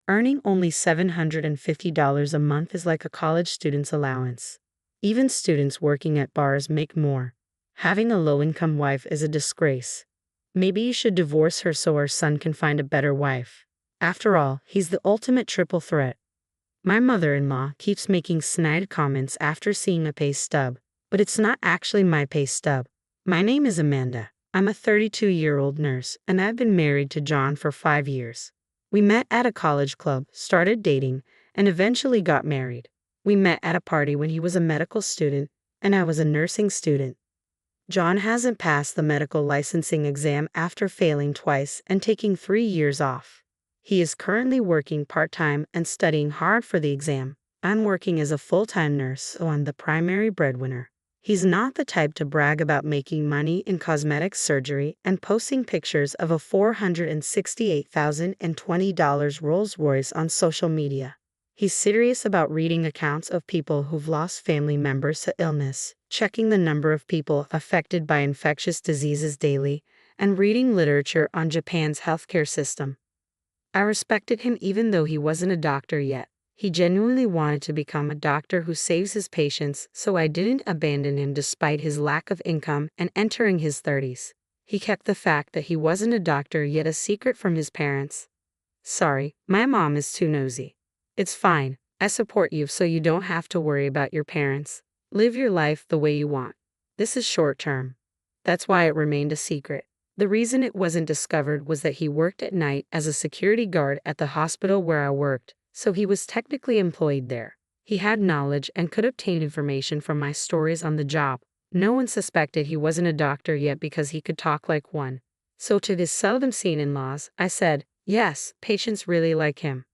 Earning only $750 a month is like a college student's allowance. Even students working at bars make more. Having a low-income wife is a disgrace. Maybe you should divorce her so our son can find a better wife. After all, he's the ultimate triple threat. My mother-in-law keeps making snide comments after seeing a pay stub, but it's not actually my pay stub. My name is Amanda. I'm a 32-year-old nurse, and I've been married to John for 5 years. We met at a college club, started dating, and eventually got married. We met at a party when he was a medical student, and I was a nursing student. John hasn't passed the medical licensing exam after failing twice and taking 3 years off. He is currently working part-time and studying hard for the exam. I'm working as a full-time nurse, so I'm the primary breadwinner. He's not the type to brag about making money in cosmetic surgery and posting pictures of a $468,020 Rolls-Royce on social media. He's serious about reading accounts of people who've lost family members to illness, checking the number of people affected by infectious diseases daily, and reading literature on Japan's healthcare system. I respected him even though he wasn't a doctor yet. He genuinely wanted to become a doctor who saves his patients, so I didn't abandon him despite his lack of income and entering his 30s. He kept the fact that he wasn't a doctor yet a secret from his parents. Sorry, my mom is too nosy. It's fine, I support you so you don't have to worry about your parents. Live your life the way you want. This is short term. That's why it remained a secret. The reason it wasn't discovered was that he worked at night as a security guard at the hospital where I worked, so he was technically employed there. He had knowledge and could obtain information from my stories on the job. No one suspected he wasn't a doctor yet because he could talk like one. So to his seldom seen in-laws, I said, yes, patients really like him.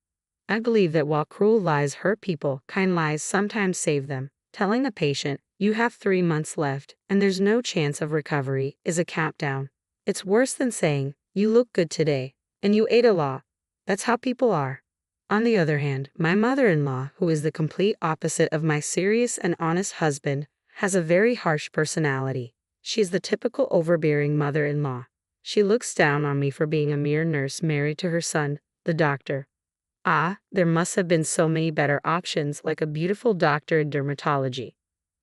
I believe that while cruel lies hurt people, kind lies sometimes save them. Telling a patient, you have 3 months left and there's no chance of recovery, is a countdown. It's worse than saying, you look good today, and you ate a lot. That's how people are. On the other hand, my mother-in-law, who is the complete opposite of my serious and honest husband, has a very harsh personality. She's the typical overbearing mother-in-law. She looks down on me for being a mere nurse married to her son, the doctor. There must have been so many better options, like a beautiful doctor in dermatology.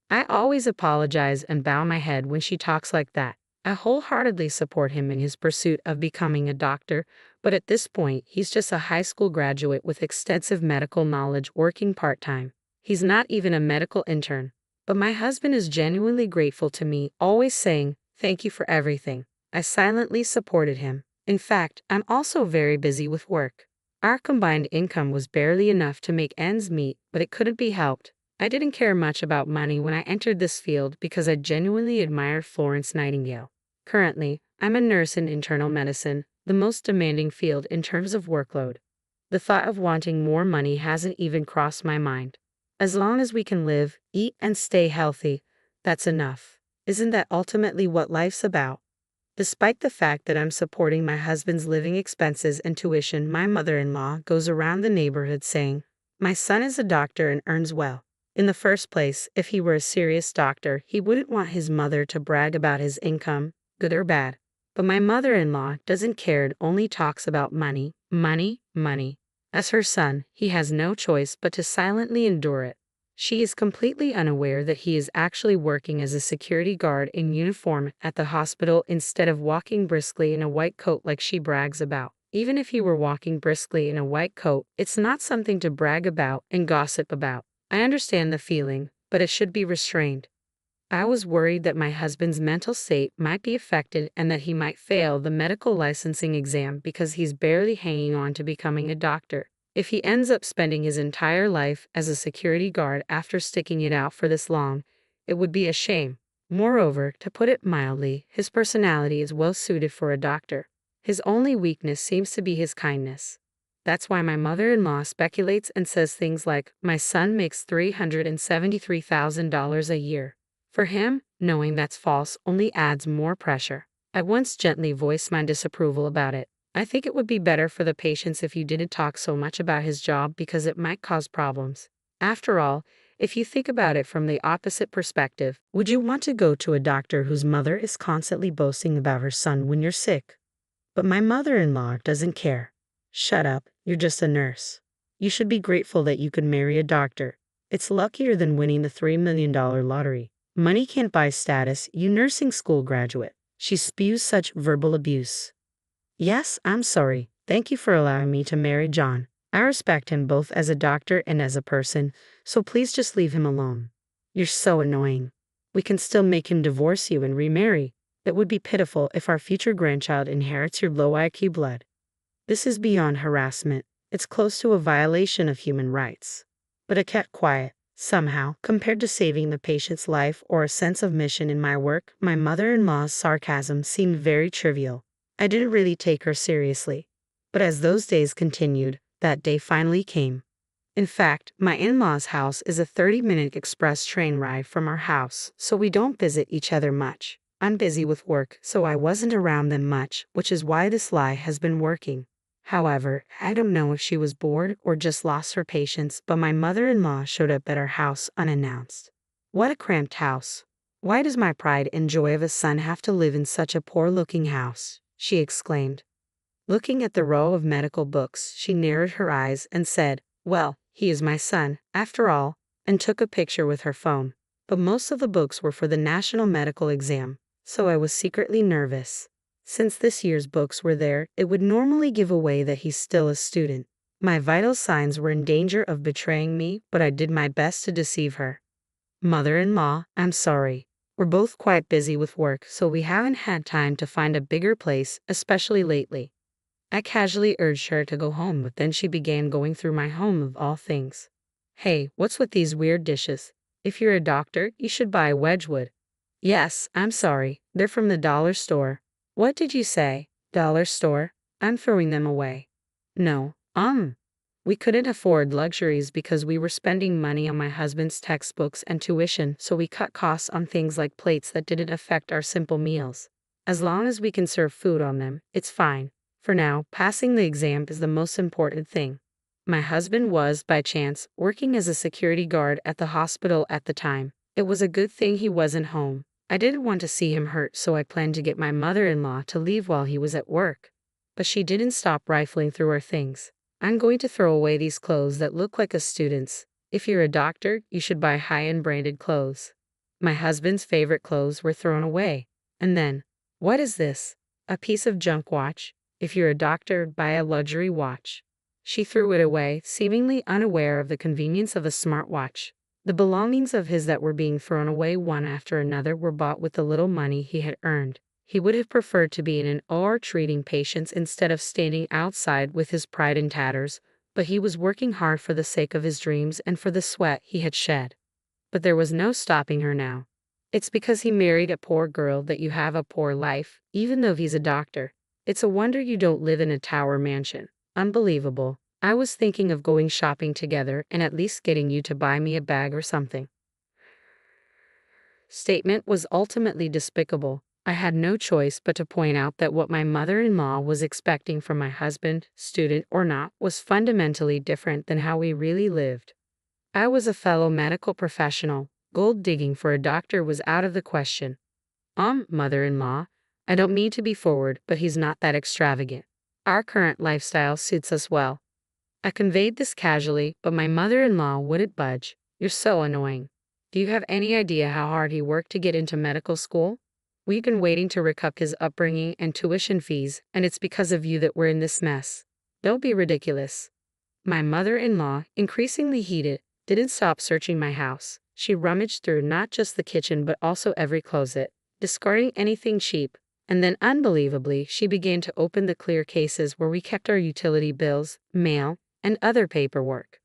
I always apologize and bow my head when she talks like that. I wholeheartedly support him in his pursuit of becoming a doctor, but at this point, he's just a high school graduate with extensive medical knowledge working part-time. He's not even a medical intern. But my husband is genuinely grateful to me, always saying, thank you for everything. I silently supported him. In fact, I'm also very busy with work. Our combined income was barely enough to make ends meet, but it couldn't be helped. I didn't care much about money when I entered this field because I genuinely admired Florence Nightingale. Currently, I'm a nurse in internal medicine, the most demanding field in terms of workload. The thought of wanting more money hasn't even crossed my mind. As long as we can live, eat, and stay healthy, that's enough. Isn't that ultimately what life's about? Despite the fact that I'm supporting my husband's living expenses and tuition, my mother-in-law goes around the neighborhood saying, my son is a doctor and earns well. In the first place, if he were a serious doctor, he wouldn't want his mother to brag about his income, good or bad. But my mother-in-law doesn't care and only talks about money, money, money. As her son, he has no choice but to silently endure it. She is completely unaware that he is actually working as a security guard in uniform at the hospital instead of walking briskly in a white coat like she brags about. Even if he were walking briskly in a white coat, it's not something to brag about and gossip about. I understand the feeling, but it should be restrained. I was worried that my husband's mental state might be affected and that he might fail the medical licensing exam because he's barely hanging on to becoming a doctor. If he ends up spending his entire life as a security guard after sticking it out for this long, it would be a shame. Moreover, to put it mildly, his personality is well suited for a doctor. His only weakness seems to be his kindness. That's why my mother-in-law speculates and says things like, my son makes $373,000 a year. For him, knowing that's false only adds more pressure. I once gently voiced my disapproval about it. I think it would be better for the patients if you didn't talk so much about his job because it might cause problems. After all, if you think about it from the opposite perspective, would you want to go to a doctor whose mother is constantly boasting about her son when you're sick? But my mother-in-law doesn't care. Shut up, You're just a nurse. You should be grateful that you could marry a doctor. It's luckier than winning the $3 million lottery. Money can't buy status, you nursing school graduate. She spews such verbal abuse. Yes, I'm sorry. Thank you for allowing me to marry John. I respect him both as a doctor and as a person, so please just leave him alone. You're so annoying. We can still make him divorce you and remarry. It would be pitiful if our future grandchild inherits your low IQ blood. This is beyond harassment. It's close to a violation of human rights. But I kept quiet. Somehow, compared to saving the patient's life or a sense of mission in my work, my mother-in-law's sarcasm seemed very trivial. I didn't really take her seriously. But as those days continued, that day finally came. In fact, my in-laws' house is a 30-minute express train ride from our house, so we don't visit each other much. I'm busy with work, so I wasn't around them much, which is why this lie has been working. However, I don't know if she was bored or just lost her patience, but my mother-in-law showed up at our house unannounced. What a cramped house. Why does my pride and joy of a son have to live in such a poor-looking house? She exclaimed. Looking at the row of medical books, she narrowed her eyes and said, "Well, he is my son, after all," and took a picture with her phone. But most of the books were for the national medical exam, so I was secretly nervous. Since this year's books were there, it would normally give away that he's still a student. My vital signs were in danger of betraying me, but I did my best to deceive her. Mother-in-law, I'm sorry. We're both quite busy with work, so we haven't had time to find a bigger place, especially lately. I casually urged her to go home, but then she began going through my home of all things. Hey, what's with these weird dishes? If you're a doctor, you should buy Wedgwood. Yes, I'm sorry. They're from the dollar store. What did you say? Dollar store? I'm throwing them away. No, we couldn't afford luxuries because we were spending money on my husband's textbooks and tuition, so we cut costs on things like plates that didn't affect our simple meals. As long as we can serve food on them, it's fine. For now, passing the exam is the most important thing. My husband was, by chance, working as a security guard at the hospital at the time. It was a good thing he wasn't home. I didn't want to see him hurt, so I planned to get my mother-in-law to leave while he was at work. But she didn't stop rifling through our things. I'm going to throw away these clothes that look like a student's. If you're a doctor, you should buy high-end branded clothes. My husband's favorite clothes were thrown away. And then, what is this? A piece of junk watch? If you're a doctor, buy a luxury watch. She threw it away, seemingly unaware of the convenience of a smartwatch. The belongings of his that were being thrown away one after another were bought with the little money he had earned. He would have preferred to be in an OR treating patients instead of standing outside with his pride in tatters, but he was working hard for the sake of his dreams and for the sweat he had shed. But there was no stopping her now. It's because he married a poor girl that you have a poor life, even though he's a doctor. It's a wonder you don't live in a tower mansion. Unbelievable. I was thinking of going shopping together and at least getting you to buy me a bag or something. Statement was ultimately despicable. I had no choice but to point out that what my mother-in-law was expecting from my husband, student or not, was fundamentally different than how we really lived. I was a fellow medical professional. Gold digging for a doctor was out of the question. Mother-in-law, I don't mean to be forward, but he's not that extravagant. Our current lifestyle suits us well. I conveyed this casually, but my mother-in-law wouldn't budge. You're so annoying. Do you have any idea how hard he worked to get into medical school? We've been waiting to recoup his upbringing and tuition fees, and it's because of you that we're in this mess. Don't be ridiculous. My mother-in-law, increasingly heated, didn't stop searching my house. She rummaged through not just the kitchen but also every closet, discarding anything cheap. And then, unbelievably, she began to open the clear cases where we kept our utility bills, mail, and other paperwork.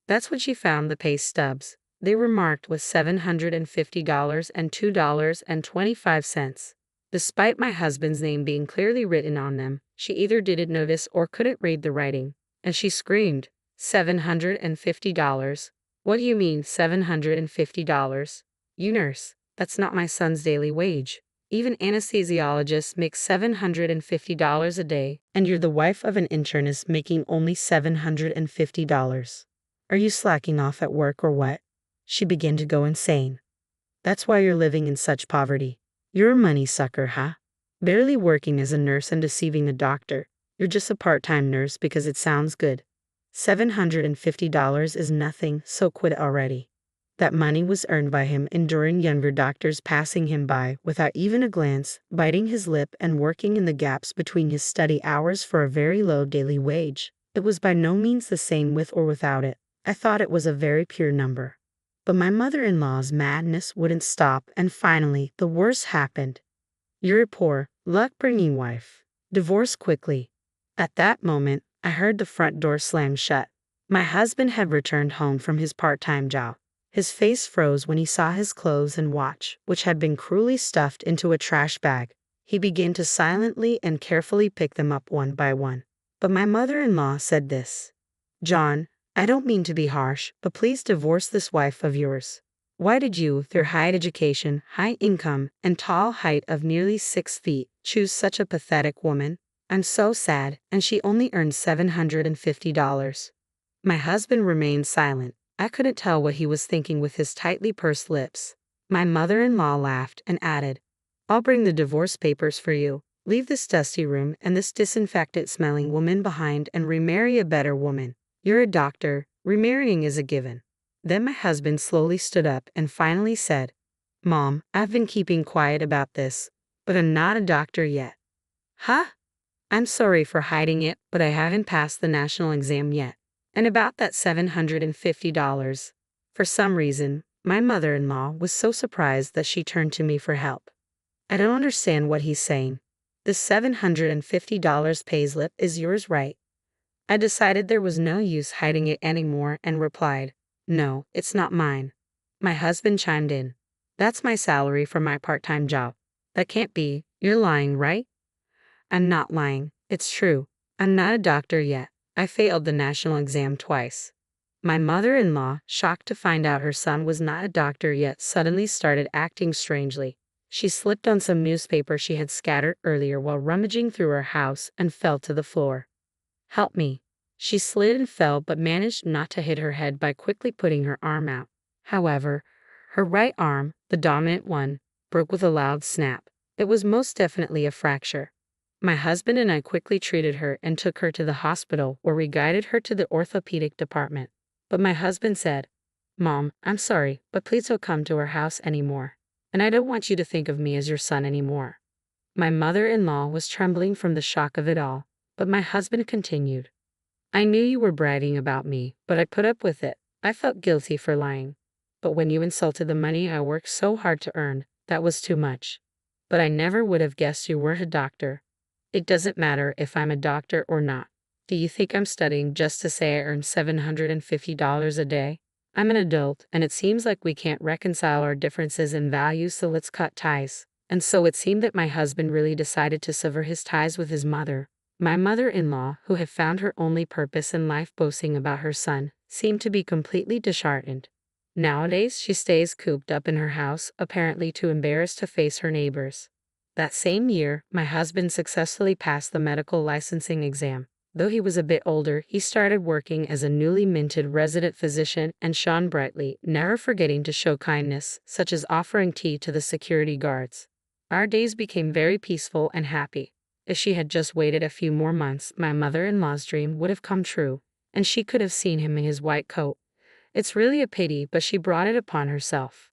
That's when she found the pay stubs. They were marked with $750 and $2.25. Despite my husband's name being clearly written on them, she either didn't notice or couldn't read the writing. And she screamed, $750? What do you mean, $750? You nurse, that's not my son's daily wage. Even anesthesiologists make $750 a day, and you're the wife of an internist making only $750. Are you slacking off at work or what? She began to go insane. That's why you're living in such poverty. You're a money sucker, huh? Barely working as a nurse and deceiving a doctor. You're just a part-time nurse because it sounds good. $750 is nothing, so quit already. That money was earned by him enduring younger doctors passing him by without even a glance, biting his lip and working in the gaps between his study hours for a very low daily wage. It was by no means the same with or without it. I thought it was a very pure number. But my mother-in-law's madness wouldn't stop, and finally, the worst happened. You're a poor, luck-bringing wife. Divorce quickly. At that moment, I heard the front door slam shut. My husband had returned home from his part-time job. His face froze when he saw his clothes and watch, which had been cruelly stuffed into a trash bag. He began to silently and carefully pick them up one by one. But my mother-in-law said this. John, I don't mean to be harsh, but please divorce this wife of yours. Why did you, with your high education, high income, and tall height of nearly 6 feet, choose such a pathetic woman? I'm so sad, and she only earned $750. My husband remained silent. I couldn't tell what he was thinking with his tightly pursed lips. My mother-in-law laughed and added, I'll bring the divorce papers for you. Leave this dusty room and this disinfectant-smelling woman behind and remarry a better woman. You're a doctor. Remarrying is a given. Then my husband slowly stood up and finally said, Mom, I've been keeping quiet about this, but I'm not a doctor yet. Huh? I'm sorry for hiding it, but I haven't passed the national exam yet. And about that $750. For some reason, my mother-in-law was so surprised that she turned to me for help. I don't understand what he's saying. The $750 payslip is yours, right? I decided there was no use hiding it anymore and replied, No, it's not mine. My husband chimed in. That's my salary for my part-time job. That can't be. You're lying, right? I'm not lying. It's true. I'm not a doctor yet. I failed the national exam twice. My mother-in-law, shocked to find out her son was not a doctor yet, suddenly started acting strangely. She slipped on some newspaper she had scattered earlier while rummaging through her house and fell to the floor. Help me. She slid and fell but managed not to hit her head by quickly putting her arm out. However, her right arm, the dominant one, broke with a loud snap. It was most definitely a fracture. My husband and I quickly treated her and took her to the hospital where we guided her to the orthopedic department. But my husband said, Mom, I'm sorry, but please don't come to our house anymore. And I don't want you to think of me as your son anymore. My mother-in-law was trembling from the shock of it all, but my husband continued. I knew you were bragging about me, but I put up with it. I felt guilty for lying. But when you insulted the money I worked so hard to earn, that was too much. But I never would have guessed you were a doctor. It doesn't matter if I'm a doctor or not. Do you think I'm studying just to say I earn $750 a day? I'm an adult, and it seems like we can't reconcile our differences in values, so let's cut ties. And so it seemed that my husband really decided to sever his ties with his mother. My mother-in-law, who had found her only purpose in life boasting about her son, seemed to be completely disheartened. Nowadays, she stays cooped up in her house, apparently too embarrassed to face her neighbors. That same year, my husband successfully passed the medical licensing exam. Though he was a bit older, he started working as a newly minted resident physician and shone brightly, never forgetting to show kindness, such as offering tea to the security guards. Our days became very peaceful and happy. If she had just waited a few more months, my mother-in-law's dream would have come true, and she could have seen him in his white coat. It's really a pity, but she brought it upon herself.